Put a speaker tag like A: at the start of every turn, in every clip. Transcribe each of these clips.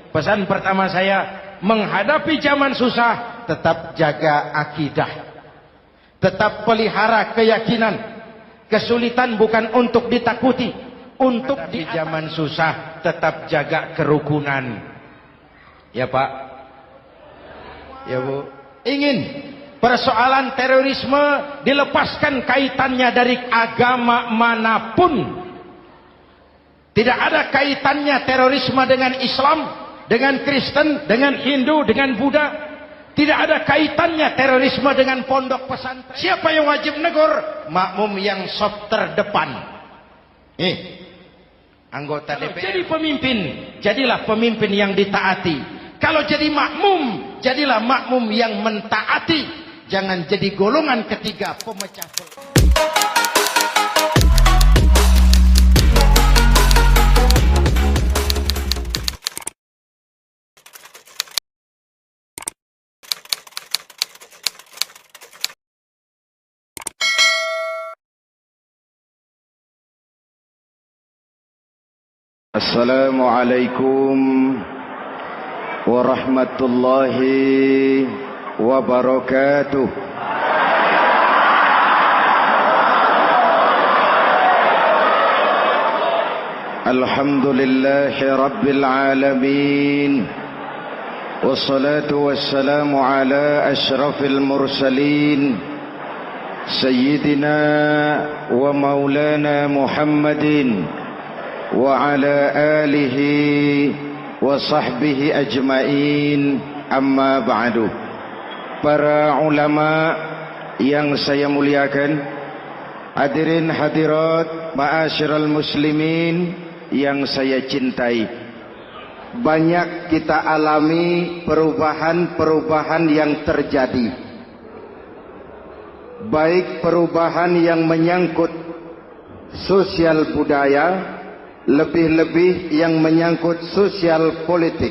A: Pesan pertama saya, menghadapi zaman susah, tetap jaga akidah. Tetap pelihara keyakinan. Kesulitan bukan untuk ditakuti. Untuk di zaman susah, tetap jaga kerukunan. Ya Pak? Ya Bu? Ingin persoalan terorisme dilepaskan kaitannya dari agama manapun. Tidak ada kaitannya terorisme dengan Islam, dengan Kristen, dengan Hindu, dengan Buddha. Tidak ada kaitannya terorisme dengan pondok pesantren. Siapa yang wajib negur? Makmum yang sop terdepan. Anggota DPR. Jadi pemimpin, jadilah pemimpin yang ditaati. Kalau jadi makmum, jadilah makmum yang mentaati. Jangan jadi golongan ketiga pemecah belah.
B: Assalamualaikum warahmatullahi wabarakatuh. Alhamdulillahi rabbil alamin. Wassalatu wassalamu ala asyrafil mursalin Sayyidina wa maulana Muhammadin wa ala alihi wa sahbihi ajmain, amma ba'du. Para ulama yang saya muliakan, hadirin hadirat ma'asyiral muslimin yang saya cintai, banyak kita alami perubahan-perubahan yang terjadi, baik perubahan yang menyangkut sosial budaya, lebih-lebih yang menyangkut sosial politik.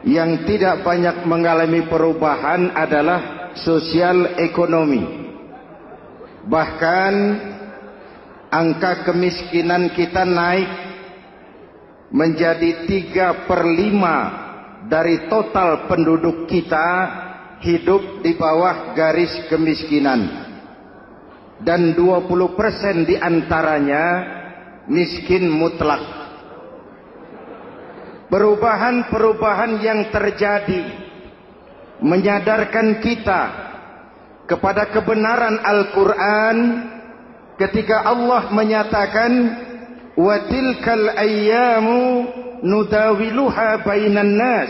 B: Yang tidak banyak mengalami perubahan adalah sosial ekonomi. Bahkan angka kemiskinan kita naik menjadi 3/5 dari total penduduk kita hidup di bawah garis kemiskinan, dan 20% diantaranya miskin mutlak. Perubahan-perubahan yang terjadi menyadarkan kita kepada kebenaran Al-Quran ketika Allah menyatakan wa tilkal ayyamu nudawiluha bainan nas.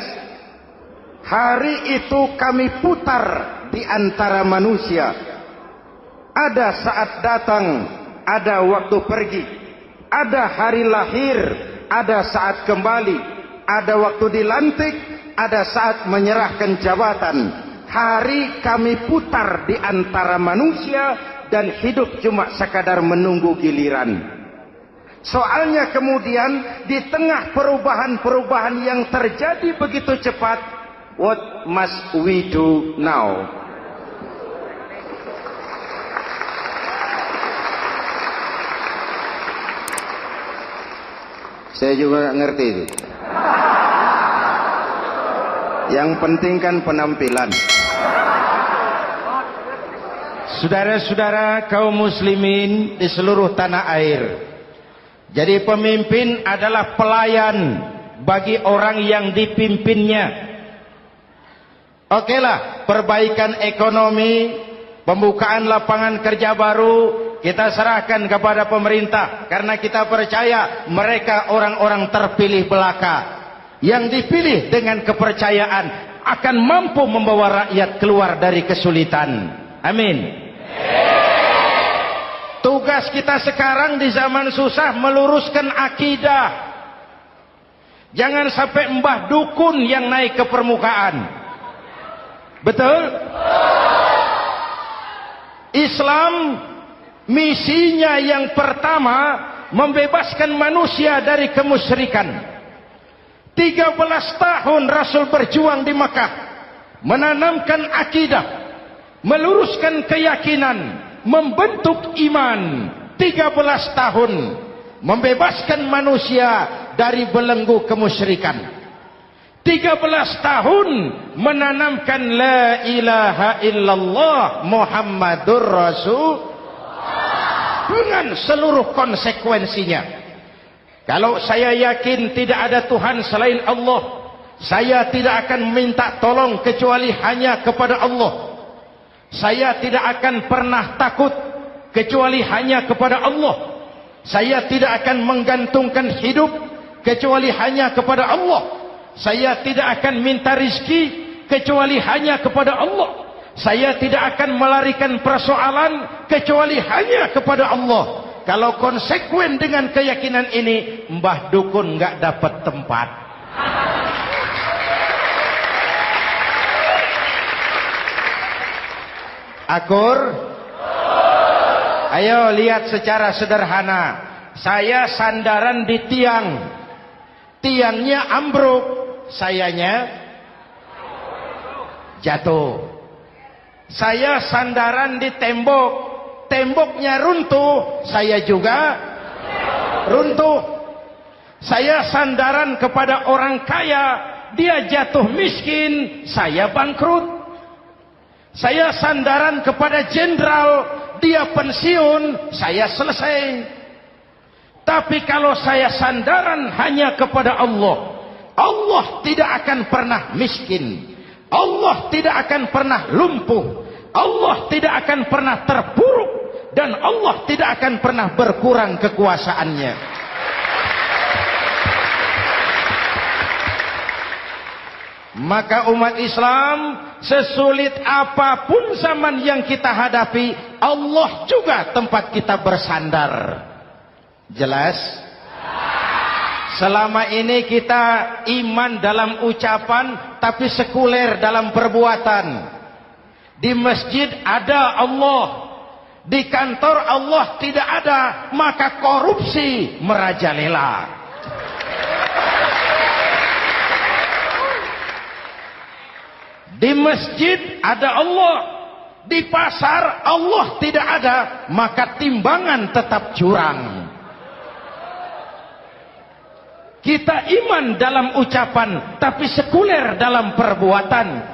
B: Hari itu kami putar di antara manusia. Ada saat datang, ada waktu pergi. Ada hari lahir, ada saat kembali, ada waktu dilantik, ada saat menyerahkan jabatan. Hari kami putar di antara manusia dan hidup cuma sekadar menunggu giliran. Soalnya kemudian di tengah perubahan-perubahan yang terjadi begitu cepat, what must we do now? Saya juga ngerti itu. Yang penting kan penampilan.
A: Saudara-saudara kaum muslimin di seluruh tanah air, jadi pemimpin adalah pelayan bagi orang yang dipimpinnya. Okelah, perbaikan ekonomi, pembukaan lapangan kerja baru kita serahkan kepada pemerintah, karena kita percaya mereka orang-orang terpilih belaka yang dipilih dengan kepercayaan akan mampu membawa rakyat keluar dari kesulitan. Amin. Tugas kita sekarang di zaman susah meluruskan akidah. Jangan sampai mbah dukun yang naik ke permukaan. Betul? Islam misinya yang pertama membebaskan manusia dari kemusyrikan. 13 tahun Rasul berjuang di Makkah, menanamkan akidah, meluruskan keyakinan, membentuk iman. 13 tahun membebaskan manusia dari belenggu kemusyrikan. 13 tahun menanamkan la ilaha illallah Muhammadur Rasul dengan seluruh konsekuensinya. Kalau saya yakin tidak ada Tuhan selain Allah, saya tidak akan minta tolong kecuali hanya kepada Allah. Saya tidak akan pernah takut kecuali hanya kepada Allah. Saya tidak akan menggantungkan hidup kecuali hanya kepada Allah. Saya tidak akan minta rizki kecuali hanya kepada Allah. Saya tidak akan melarikan persoalan kecuali hanya kepada Allah. Kalau konsekuen dengan keyakinan ini, Mbah Dukun nggak dapat tempat. Akur? Ayo lihat secara sederhana. Saya sandaran di tiang. Tiangnya ambruk. Sayanya jatuh. Saya sandaran di tembok. Temboknya runtuh, saya juga runtuh. Saya sandaran kepada orang kaya, dia jatuh miskin, saya bangkrut. Saya sandaran kepada jenderal, dia pensiun, saya selesai. Tapi kalau saya sandaran hanya kepada Allah, Allah tidak akan pernah miskin, Allah tidak akan pernah lumpuh, Allah tidak akan pernah terpuruk, dan Allah tidak akan pernah berkurang kekuasaannya. Maka umat Islam, sesulit apapun zaman yang kita hadapi, Allah juga tempat kita bersandar. Jelas? Selama ini kita iman dalam ucapan, tapi sekuler dalam perbuatan. Di masjid ada Allah, di kantor Allah tidak ada, maka korupsi merajalela. Di masjid ada Allah, di pasar Allah tidak ada, maka timbangan tetap curang. Kita iman dalam ucapan, tapi sekuler dalam perbuatan.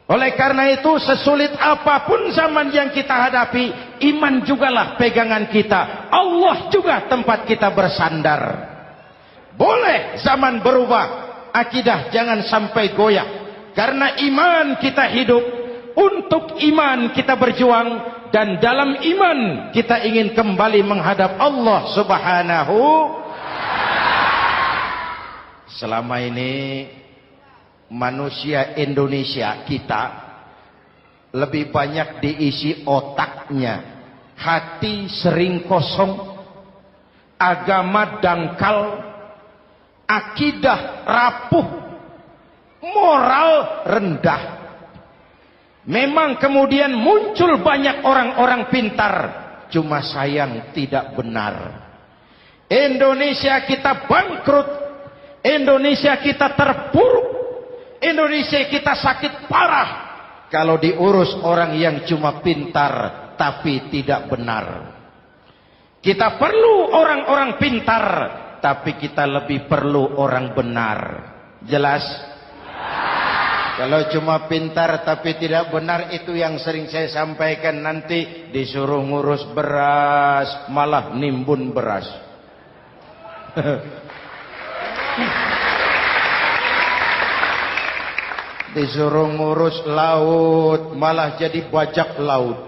A: Oleh karena itu, sesulit apapun zaman yang kita hadapi, iman jugalah pegangan kita. Allah juga tempat kita bersandar. Boleh zaman berubah, akidah jangan sampai goyah. Karena iman kita hidup, untuk iman kita berjuang, dan dalam iman kita ingin kembali menghadap Allah Subhanahu. Selama ini manusia Indonesia kita lebih banyak diisi otaknya, hati sering kosong, agama dangkal, akidah rapuh, moral rendah. Memang kemudian muncul banyak orang-orang pintar, cuma sayang tidak benar. Indonesia kita bangkrut, Indonesia kita terpuruk, Indonesia kita sakit parah kalau diurus orang yang cuma pintar tapi tidak benar. Kita perlu orang-orang pintar, tapi kita lebih perlu orang benar. Jelas? Kalau cuma pintar tapi tidak benar, itu yang sering saya sampaikan, nanti disuruh ngurus beras malah nimbun beras. Disuruh ngurus laut malah jadi bajak laut.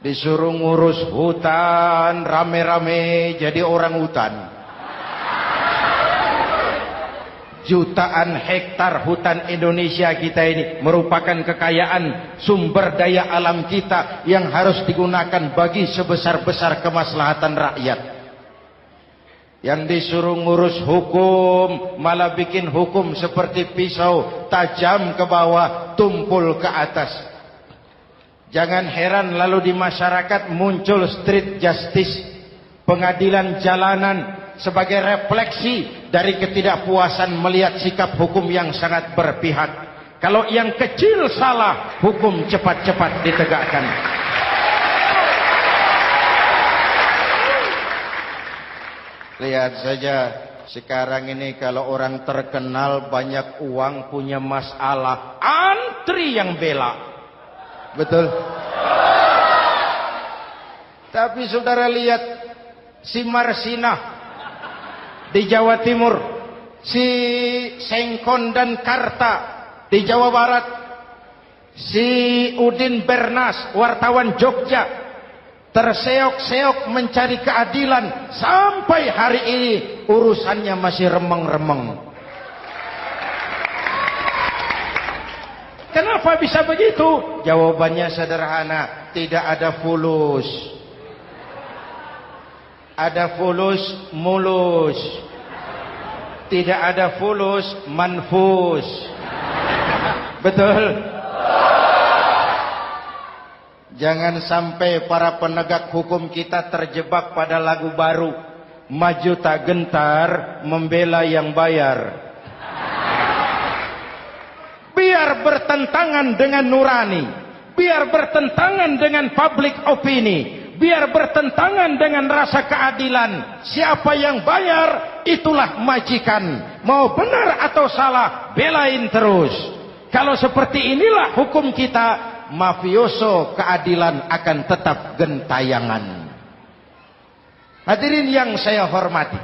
A: Disuruh ngurus hutan rame-rame jadi orang hutan. Jutaan hektar hutan Indonesia kita ini merupakan kekayaan sumber daya alam kita yang harus digunakan bagi sebesar-besar kemaslahatan rakyat. Yang disuruh ngurus hukum malah bikin hukum seperti pisau, tajam ke bawah, tumpul ke atas. Jangan heran lalu di masyarakat muncul street justice, pengadilan jalanan, sebagai refleksi dari ketidakpuasan melihat sikap hukum yang sangat berpihak. Kalau yang kecil salah, hukum cepat-cepat ditegakkan. Lihat saja Sekarang ini kalau orang terkenal banyak uang punya masalah, antri yang bela. Betul. Tapi saudara lihat si Marsinah di Jawa Timur, si Sengkon dan Karta di Jawa Barat, si Udin Bernas wartawan Jogja terseok-seok mencari keadilan, sampai hari ini urusannya masih remeng-remeng. Kenapa bisa begitu? Jawabannya sederhana, tidak ada fulus. Ada fulus mulus, tidak ada fulus manfus. Betul? Jangan sampai para penegak hukum kita terjebak pada lagu baru, maju tak gentar membela yang bayar. Biar bertentangan dengan nurani, biar bertentangan dengan public opini, biar bertentangan dengan rasa keadilan. Siapa yang bayar, itulah majikan. Mau benar atau salah, belain terus. Kalau seperti inilah hukum kita, mafioso keadilan akan tetap gentayangan. Hadirin yang saya hormati,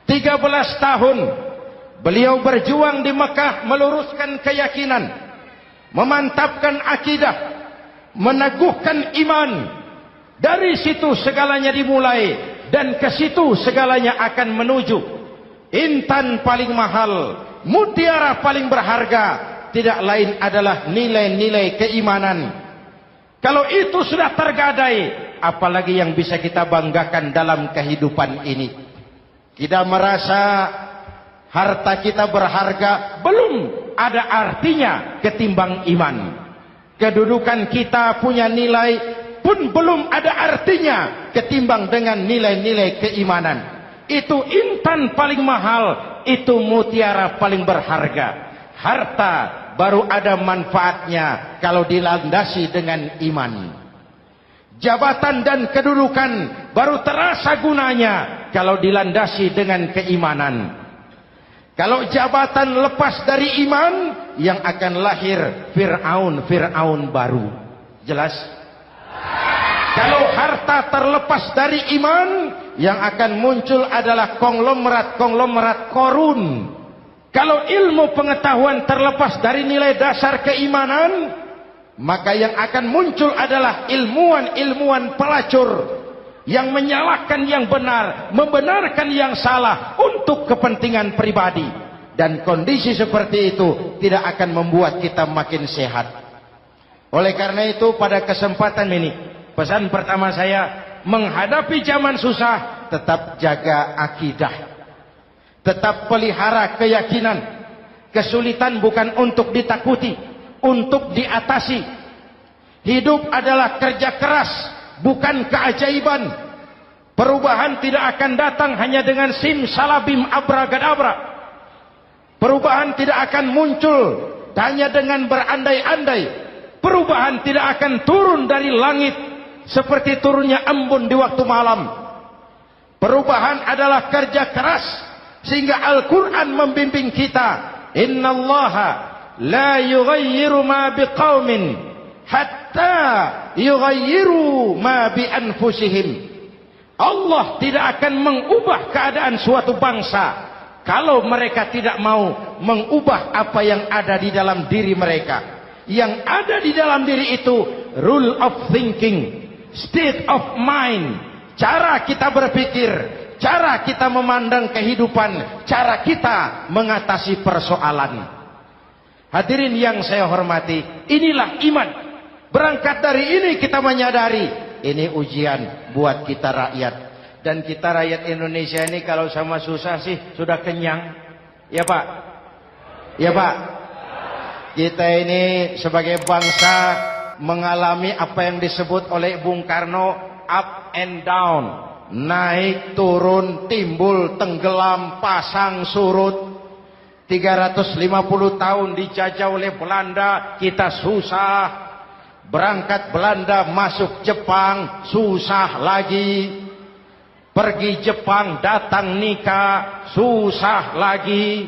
A: 13 tahun beliau berjuang di Mekah meluruskan keyakinan, memantapkan akidah, meneguhkan iman. Dari situ segalanya dimulai, dan ke situ segalanya akan menuju. Intan paling mahal, mutiara paling berharga, tidak lain adalah nilai-nilai keimanan. Kalau itu sudah tergadai, apalagi yang bisa kita banggakan dalam kehidupan ini? Kita merasa harta kita berharga, belum ada artinya ketimbang iman. Kedudukan kita punya nilai pun belum ada artinya ketimbang dengan nilai-nilai keimanan. Itu intan paling mahal, itu mutiara paling berharga. Harta baru ada manfaatnya kalau dilandasi dengan iman. Jabatan dan kedudukan baru terasa gunanya kalau dilandasi dengan keimanan. Kalau jabatan lepas dari iman, yang akan lahir Fir'aun baru. Jelas? Kalau harta terlepas dari iman, yang akan muncul adalah konglomerat korun. Kalau ilmu pengetahuan terlepas dari nilai dasar keimanan, maka yang akan muncul adalah ilmuwan pelacur yang menyalahkan yang benar, membenarkan yang salah untuk kepentingan pribadi. Dan kondisi seperti itu tidak akan membuat kita makin sehat. Oleh karena itu pada kesempatan ini, pesan pertama saya, menghadapi zaman susah, tetap jaga akidah. Tetap pelihara keyakinan. Kesulitan bukan untuk ditakuti, untuk diatasi. Hidup adalah kerja keras, bukan keajaiban. Perubahan tidak akan datang hanya dengan simsalabim abragadabra. Perubahan tidak akan muncul hanya dengan berandai-andai. Perubahan tidak akan turun dari langit seperti turunnya embun di waktu malam. Perubahan adalah kerja keras. Sehingga Al-Quran membimbing kita, innallaha la yughayyiru ma biqaumin hatta yughayyiru ma bi anfusihim. Allah tidak akan mengubah keadaan suatu bangsa kalau mereka tidak mau mengubah apa yang ada di dalam diri mereka. Yang ada di dalam diri itu rule of thinking, state of mind, cara kita berpikir, cara kita memandang kehidupan, cara kita mengatasi persoalan. Hadirin yang saya hormati, inilah iman. Berangkat dari ini kita menyadari, ini ujian buat kita rakyat. Dan kita rakyat Indonesia ini kalau sama susah sih sudah kenyang. Ya Pak? Ya Pak? Kita ini sebagai bangsa mengalami apa yang disebut oleh Bung Karno up and down. Naik, turun, timbul, tenggelam, pasang, surut. 350 tahun dijajah oleh Belanda, kita susah. Berangkat Belanda masuk Jepang, susah lagi. Pergi Jepang, datang nikah, susah lagi.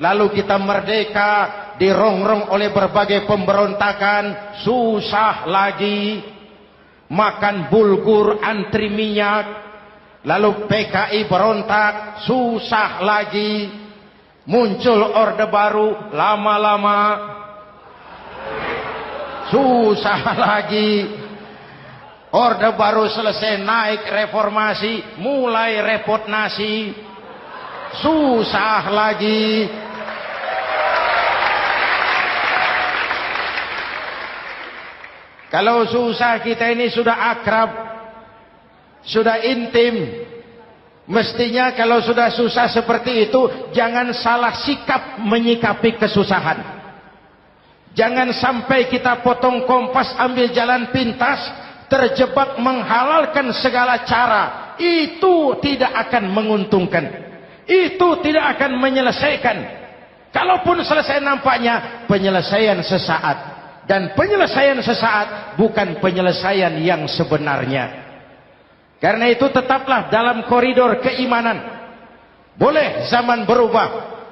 A: Lalu kita merdeka, dirongrong oleh berbagai pemberontakan, susah lagi. Makan bulgur, antri minyak. Lalu PKI berontak, susah lagi. Muncul orde baru, lama-lama susah lagi. Orde baru selesai, naik reformasi, mulai repot nasi, susah lagi. Kalau susah kita ini sudah akrab, sudah intim. Mestinya kalau sudah susah seperti itu, jangan salah sikap menyikapi kesusahan. Jangan sampai kita potong kompas, ambil jalan pintas, terjebak menghalalkan segala cara. Itu tidak akan menguntungkan. Itu tidak akan menyelesaikan. Kalaupun selesai nampaknya penyelesaian sesaat. Dan penyelesaian sesaat bukan penyelesaian yang sebenarnya. Karena itu tetaplah dalam koridor keimanan. Boleh zaman berubah,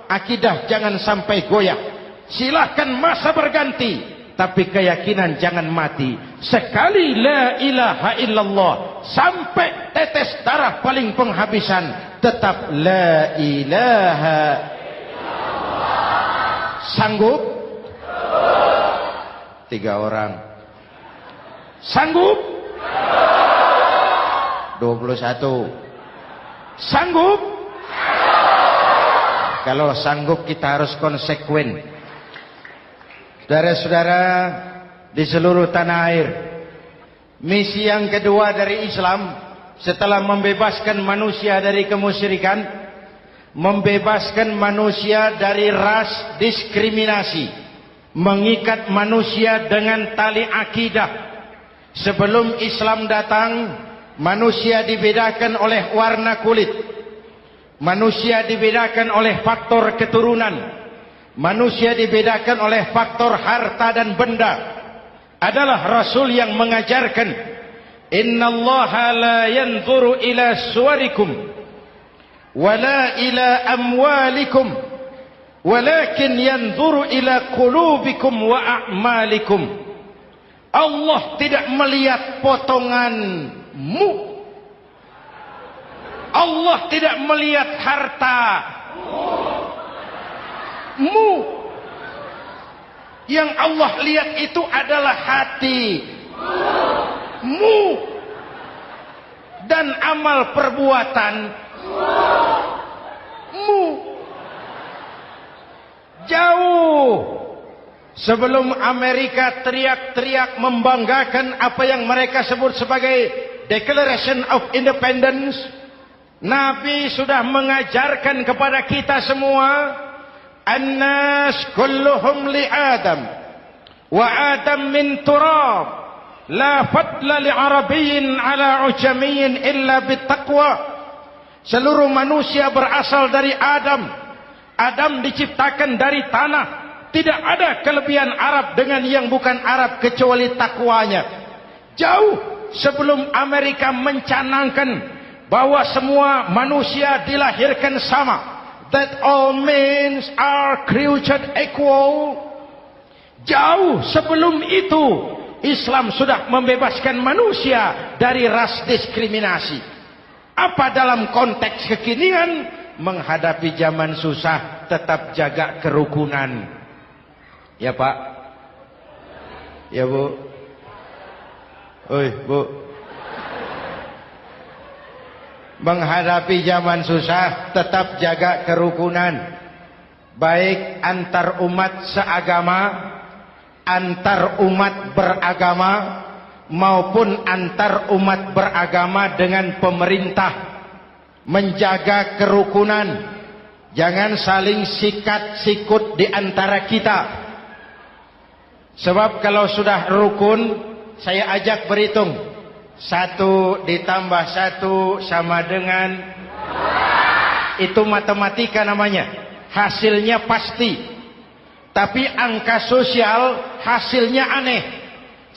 A: akidah jangan sampai goyah. Silahkan masa berganti, tapi keyakinan jangan mati. Sekali la ilaha illallah, sampai tetes darah paling penghabisan, tetap la ilaha illallah. Sanggup? 3 orang. Sanggup? 21. Sanggup? Kalau sanggup kita harus konsekuen. Saudara-saudara di seluruh tanah air, misi yang kedua dari Islam setelah membebaskan manusia dari kemusyrikan, membebaskan manusia dari ras diskriminasi, mengikat manusia dengan tali akidah. Sebelum Islam datang, manusia dibedakan oleh warna kulit, manusia dibedakan oleh faktor keturunan, manusia dibedakan oleh faktor harta dan benda. Adalah Rasul yang mengajarkan, innallaha la yanzuru ila suwarikum wala ila amwalikum walakin yanzuru ila qulubikum wa a'malikum. Allah tidak melihat potonganmu, Allah tidak melihat hartamu. Yang Allah lihat itu adalah hatimu dan amal perbuatanmu. Jauh sebelum Amerika teriak-teriak membanggakan apa yang mereka sebut sebagai Declaration of Independence, Nabi sudah mengajarkan kepada kita semua, annas kulluhum li Adam wa Adam min turab la fadla li arabiyyin ala ujamiyyin illa bittaqwa. Seluruh manusia berasal dari Adam. Adam diciptakan dari tanah. Tidak ada kelebihan Arab dengan yang bukan Arab kecuali takwanya. Jauh sebelum Amerika mencanangkan bahwa semua manusia dilahirkan sama, that all men are created equal. Jauh sebelum itu Islam sudah membebaskan manusia dari ras diskriminasi. Apa dalam konteks kekinian? Menghadapi zaman susah tetap jaga kerukunan. Ya Pak? Ya Bu? Oi Bu? Menghadapi zaman susah tetap jaga kerukunan, baik antar umat seagama, antar umat beragama, maupun antar umat beragama dengan pemerintah. Menjaga kerukunan, jangan saling sikat sikut di antara kita. Sebab kalau sudah rukun, saya ajak berhitung, 1 ditambah 1 sama dengan, itu matematika namanya, hasilnya pasti. Tapi angka sosial hasilnya aneh.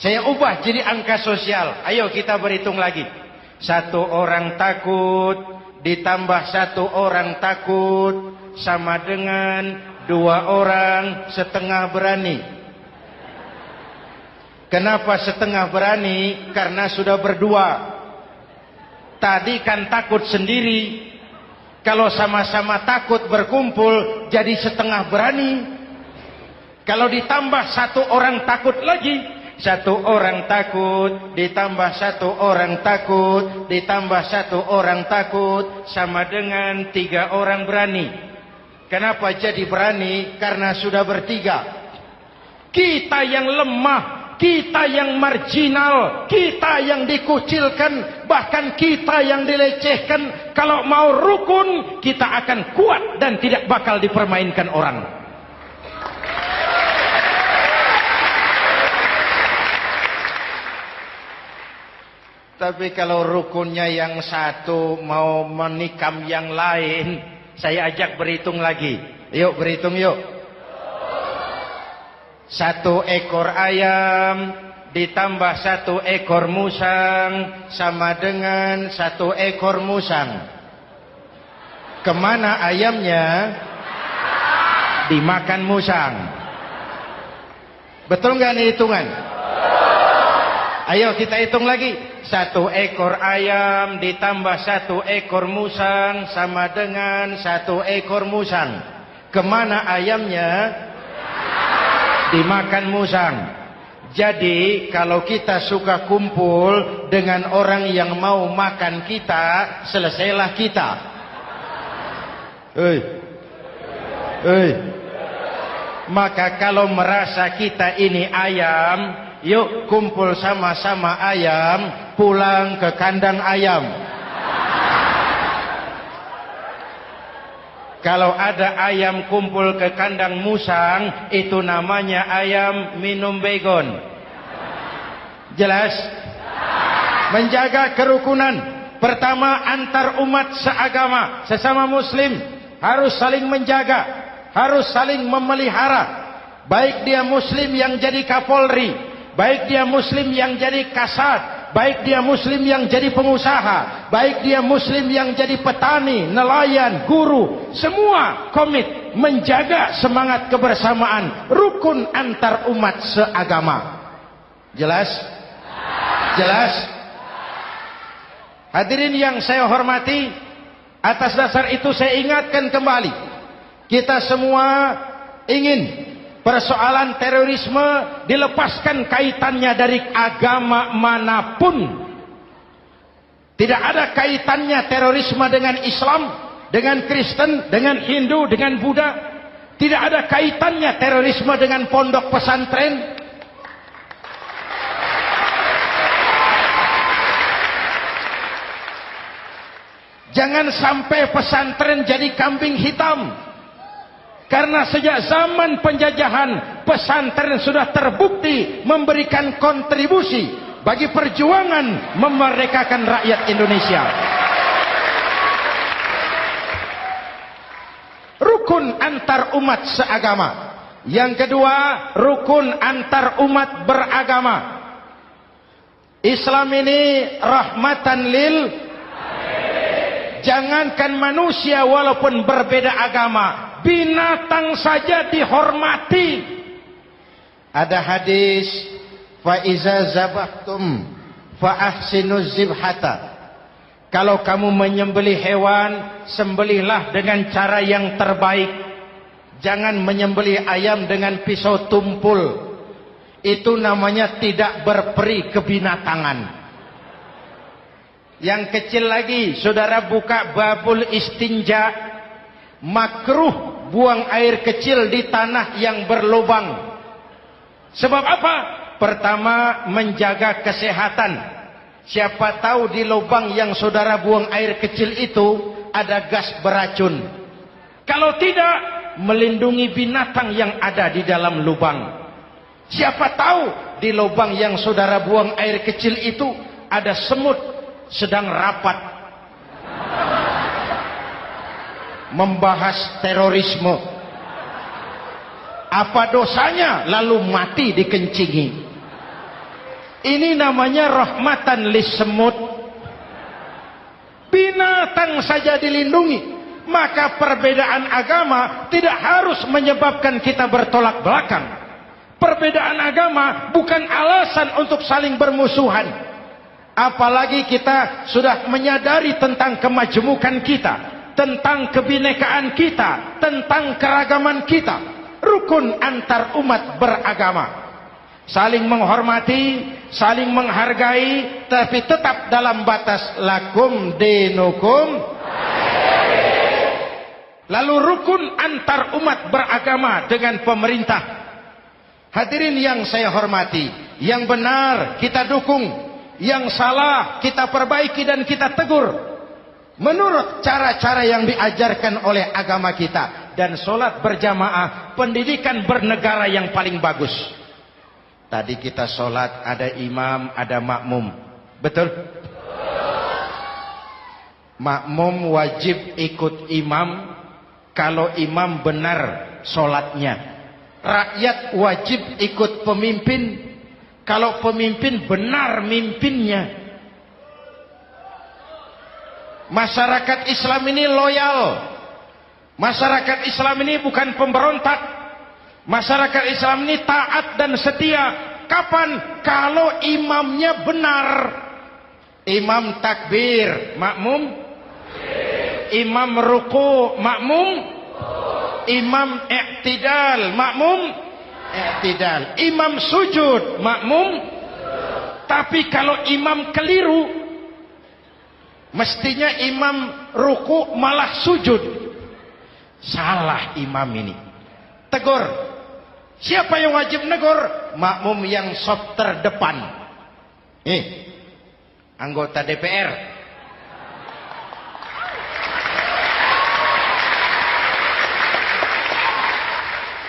A: Saya ubah jadi angka sosial. Ayo kita berhitung lagi. Satu orang takut ditambah satu orang takut sama dengan dua orang setengah berani. Kenapa setengah berani? Karena sudah berdua. Tadi kan takut sendiri. Kalau sama-sama takut berkumpul jadi setengah berani. Kalau ditambah satu orang takut lagi, satu orang takut ditambah satu orang takut ditambah satu orang takut sama dengan tiga orang berani. Kenapa jadi berani? Karena sudah bertiga. Kita yang lemah, kita yang marginal, kita yang dikucilkan, bahkan kita yang dilecehkan, kalau mau rukun kita akan kuat dan tidak bakal dipermainkan orang. Tapi kalau rukunnya yang satu mau menikam yang lain, saya ajak berhitung lagi. Yuk berhitung yuk. Satu ekor ayam ditambah satu ekor musang sama dengan satu ekor musang. Kemana ayamnya? Dimakan musang. Betul nggak nih hitungan? Ayo kita hitung lagi. Satu ekor ayam ditambah satu ekor musang sama dengan satu ekor musang. Kemana ayamnya? Dimakan musang. Jadi kalau kita suka kumpul dengan orang yang mau makan kita, selesailah kita. Maka kalau merasa kita ini ayam, yuk kumpul sama-sama ayam, pulang ke kandang ayam. Kalau ada ayam kumpul ke kandang musang, itu namanya ayam minum baygon. Jelas? Menjaga kerukunan. Pertama, antar umat seagama, sesama muslim harus saling menjaga, harus saling memelihara. Baik dia muslim yang jadi kapolri, baik dia muslim yang jadi kasat, baik dia muslim yang jadi pengusaha, baik dia muslim yang jadi petani, nelayan, guru, semua komit menjaga semangat kebersamaan, rukun antar umat seagama. Jelas? Jelas? Hadirin yang saya hormati, atas dasar itu saya ingatkan kembali, kita semua ingin persoalan terorisme dilepaskan kaitannya dari agama manapun. Tidak ada kaitannya terorisme dengan Islam, dengan Kristen, dengan Hindu, dengan Buddha. Tidak ada kaitannya terorisme dengan pondok pesantren. Jangan sampai pesantren jadi kambing hitam. Karena sejak zaman penjajahan, pesantren sudah terbukti memberikan kontribusi bagi perjuangan memerdekakan rakyat Indonesia. Rukun antar umat seagama. Yang kedua, rukun antar umat beragama. Islam ini rahmatan lil. Jangankan manusia walaupun berbeda agama, binatang saja dihormati. Ada hadis, fa iza zabahtum fa ahsinuz zibhata. Kalau kamu menyembelih hewan, sembelihlah dengan cara yang terbaik. Jangan menyembelih ayam dengan pisau tumpul. Itu namanya tidak berperi kebinatangan. Yang kecil lagi, saudara buka babul istinja, makruh buang air kecil di tanah yang berlubang. Sebab apa? Pertama, menjaga kesehatan. Siapa tahu di lubang yang saudara buang air kecil itu ada gas beracun. Kalau tidak, melindungi binatang yang ada di dalam lubang. Siapa tahu di lubang yang saudara buang air kecil itu ada semut sedang rapat membahas terorisme. Apa dosanya lalu mati dikencingi? Ini namanya rahmatan lis semut. binatang saja dilindungi. Maka perbedaan agama tidak harus menyebabkan kita bertolak belakang. Perbedaan agama bukan alasan untuk saling bermusuhan. Apalagi kita sudah menyadari tentang kemajemukan kita, tentang kebinekaan kita, tentang keragaman kita. Rukun antar umat beragama, saling menghormati, saling menghargai, tapi tetap dalam batas lakum dinukum. Lalu rukun antar umat beragama dengan pemerintah. Hadirin yang saya hormati, yang benar kita dukung, yang salah kita perbaiki dan kita tegur menurut cara-cara yang diajarkan oleh agama kita. Dan sholat berjamaah pendidikan bernegara yang paling bagus. Tadi kita sholat ada imam, ada makmum, betul? Makmum wajib ikut imam kalau imam benar sholatnya. Rakyat wajib ikut pemimpin kalau pemimpin benar mimpinnya. Masyarakat Islam ini loyal. Masyarakat Islam ini bukan pemberontak. Masyarakat Islam ini taat dan setia. Kapan? Kalau imamnya benar. Imam takbir, makmum. Imam ruku, makmum. Imam i'tidal, makmum. I'tidal. Imam sujud, makmum. Tapi kalau imam keliru, mestinya imam ruku malah sujud. Salah imam ini. Tegur. Siapa yang wajib negur? Makmum yang saf terdepan. Anggota DPR.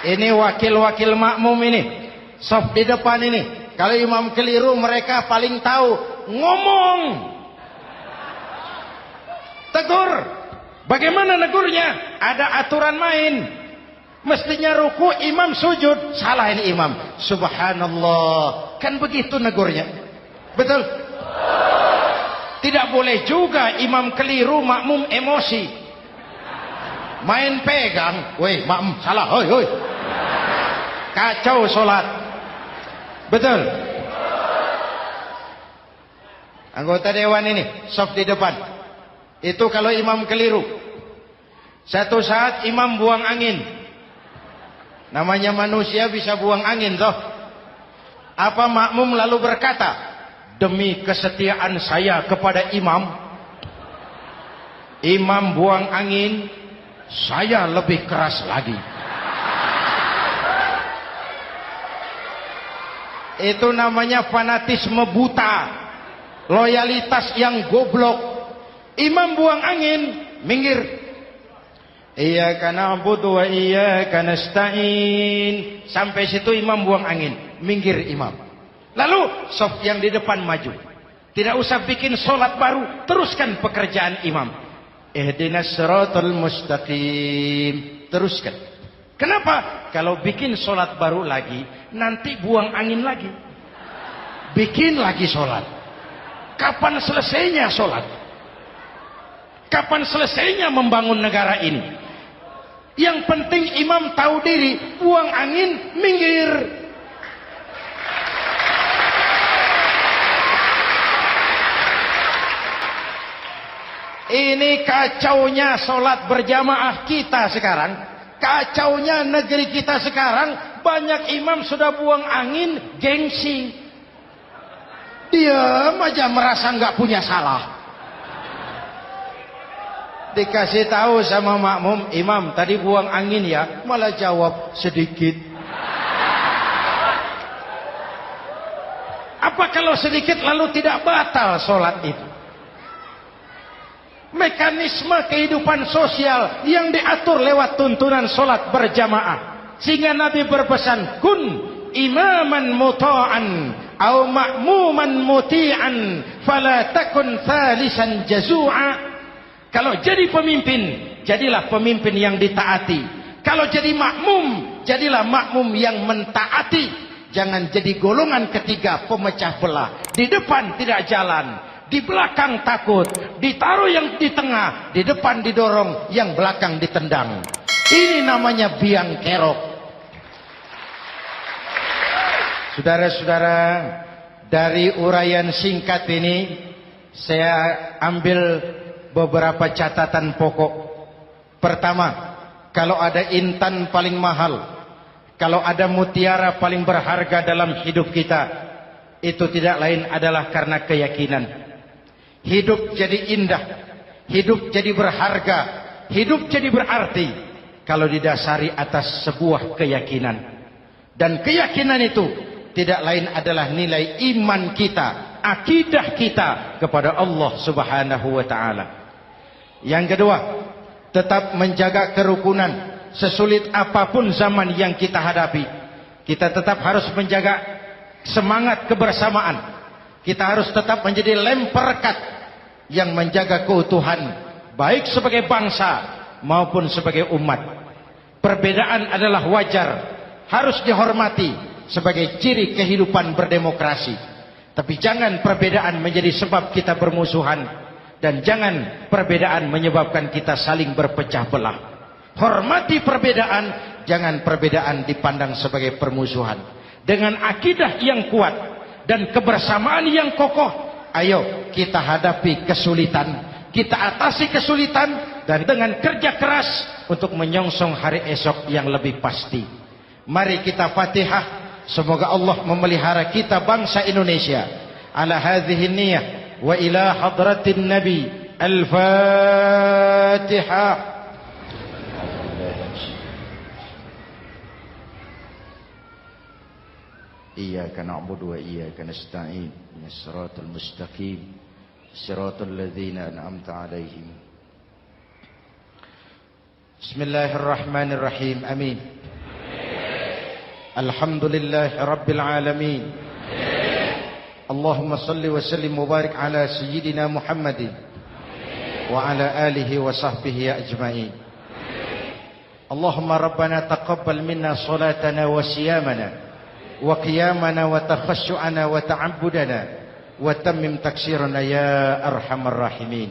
A: Ini wakil-wakil makmum ini, saf di depan ini. Kalau imam keliru mereka paling tahu. Ngomong. Tegur. Bagaimana negurnya? Ada aturan main. Mestinya ruku, imam sujud. Salah ini imam. Subhanallah. Kan begitu negurnya. Betul? Tidak boleh juga imam keliru, makmum emosi. Main pegang. Woi, makmum salah. Hoi, hoi. Kacau sholat. Betul? Anggota dewan ini, saf di depan. Itu kalau imam keliru. Satu saat imam buang angin. Namanya manusia bisa buang angin toh. Apa makmum lalu berkata, demi kesetiaan saya kepada imam, imam buang angin, saya lebih keras lagi. Itu namanya fanatisme buta, loyalitas yang goblok. Imam buang angin, minggir. Iyyaka na'budu wa iyyaka nasta'in. Sampai situ imam buang angin, minggir imam. Lalu saf yang di depan maju. Tidak usah bikin sholat baru, teruskan pekerjaan imam. Ihdinas siratal mustaqim. Teruskan. Kenapa? Kalau bikin sholat baru lagi, nanti buang angin lagi. Bikin lagi sholat. Kapan selesainya sholat? Kapan selesainya membangun negara ini? Yang penting imam tahu diri, buang angin, minggir. Ini kacaunya sholat berjamaah kita sekarang. Kacaunya negeri kita sekarang. Banyak imam sudah buang angin, gengsi. Diam aja merasa nggak punya salah. Dikasih tahu sama makmum, imam tadi buang angin ya, malah jawab sedikit. Apa kalau sedikit lalu tidak batal sholat itu? Mekanisme kehidupan sosial yang diatur lewat tuntunan sholat berjamaah. Sehingga Nabi berpesan, kun imaman muta'an au ma'muman muti'an fala takun thalisan jazu'a. Kalau jadi pemimpin, jadilah pemimpin yang ditaati. Kalau jadi makmum, jadilah makmum yang mentaati. Jangan jadi golongan ketiga pemecah belah. Di depan tidak jalan, di belakang takut, ditaruh yang di tengah, di depan didorong, yang belakang ditendang. Ini namanya biang kerok. Saudara-saudara, dari uraian singkat ini saya ambil beberapa catatan pokok. Pertama, kalau ada intan paling mahal, kalau ada mutiara paling berharga dalam hidup kita, itu tidak lain adalah karena keyakinan. Hidup jadi indah, hidup jadi berharga, hidup jadi berarti kalau didasari atas sebuah keyakinan. Dan keyakinan itu tidak lain adalah nilai iman kita, akidah kita kepada Allah Subhanahu wa taala. Yang kedua, tetap menjaga kerukunan. Sesulit apapun zaman yang kita hadapi, kita tetap harus menjaga semangat kebersamaan. Kita harus tetap menjadi lem perekat yang menjaga keutuhan, baik sebagai bangsa maupun sebagai umat. Perbedaan adalah wajar, harus dihormati sebagai ciri kehidupan berdemokrasi. Tapi jangan perbedaan menjadi sebab kita bermusuhan, dan jangan perbedaan menyebabkan kita saling berpecah belah. Hormati perbedaan, jangan perbedaan dipandang sebagai permusuhan. Dengan akidah yang kuat dan kebersamaan yang kokoh, ayo kita hadapi kesulitan, kita atasi kesulitan, dan dengan kerja keras untuk menyongsong hari esok yang lebih pasti. Mari kita Fatihah, semoga Allah memelihara kita bangsa Indonesia ala hadhihi niyah wa ila hadratin nabi. Al-Fatihah. إياك نعبد وإياك نستعين من الصراط المستقيم صراط الذين أنعمت عليهم. بسم الله الرحمن الرحيم. آمين. الحمد لله رب العالمين. اللهم صل وسلم وبارك على سيدنا محمد وعلى آله وصحبه أجمعين. اللهم ربنا تقبل منا صلاتنا وصيامنا وقيامنا وتخشعنا وتعبدنا وتمم تكسيرنا يا أرحم الراحمين.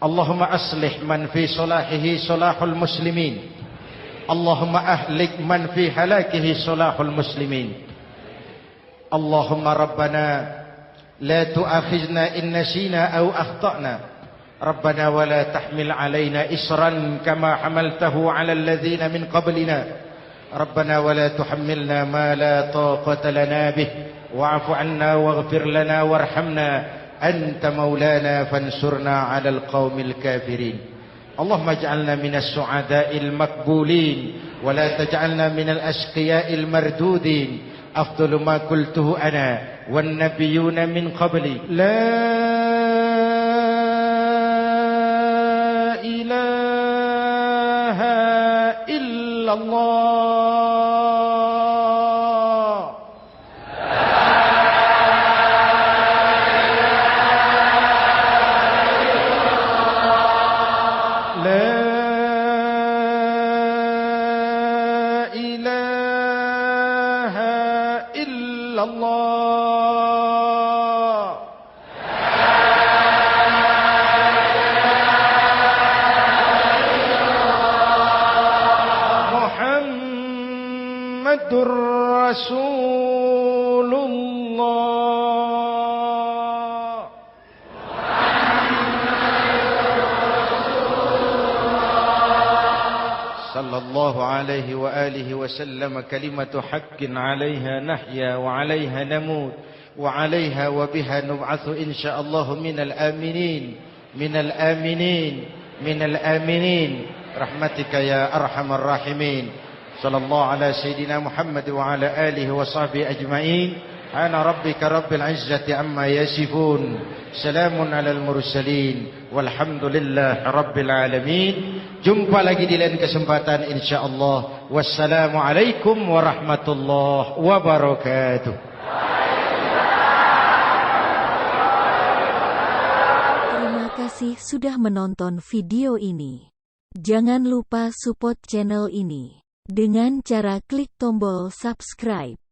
A: اللهم أصلح من في صلاحه صلاح المسلمين، اللهم أهلك من في هلاكه صلاح المسلمين. اللهم ربنا لا تؤاخذنا إن نسينا أو أخطأنا، ربنا ولا تحمل علينا إصرا كما حملته على الذين من قبلنا، ربنا ولا تحملنا ما لا طاقة لنا به، واعف عنا واغفر لنا وارحمنا، أنت مولانا فانصرنا على القوم الكافرين. اللهم اجعلنا من السعداء المقبولين ولا تجعلنا من الأشقياء المردودين. أفضل ما قلته أنا والنبيون من قبلي لا إله إلا الله. Rasulullah. Sallallahu alaihi wa alihi wa sallam. Kalimatu haqqin 'alaiha nahya wa 'alaiha namut wa 'alaiha wa biha nub'atsu insyaallah minal aminin minal aminin minal aminin rahmatika ya arhamar rahimin. Sallallahu ala sayyidina Muhammad wa ala alihi wa sahbihi ajma'in. Ana rabbika rabbil izzati amma yasifun. Salamun alal mursalin. Walhamdulillah rabbil alamin. Jumpa lagi di lain kesempatan insyaallah. Wassalamualaikum warahmatullahi wabarakatuh.
C: Terima kasih sudah menonton video ini. Jangan lupa support channel ini dengan cara klik tombol subscribe.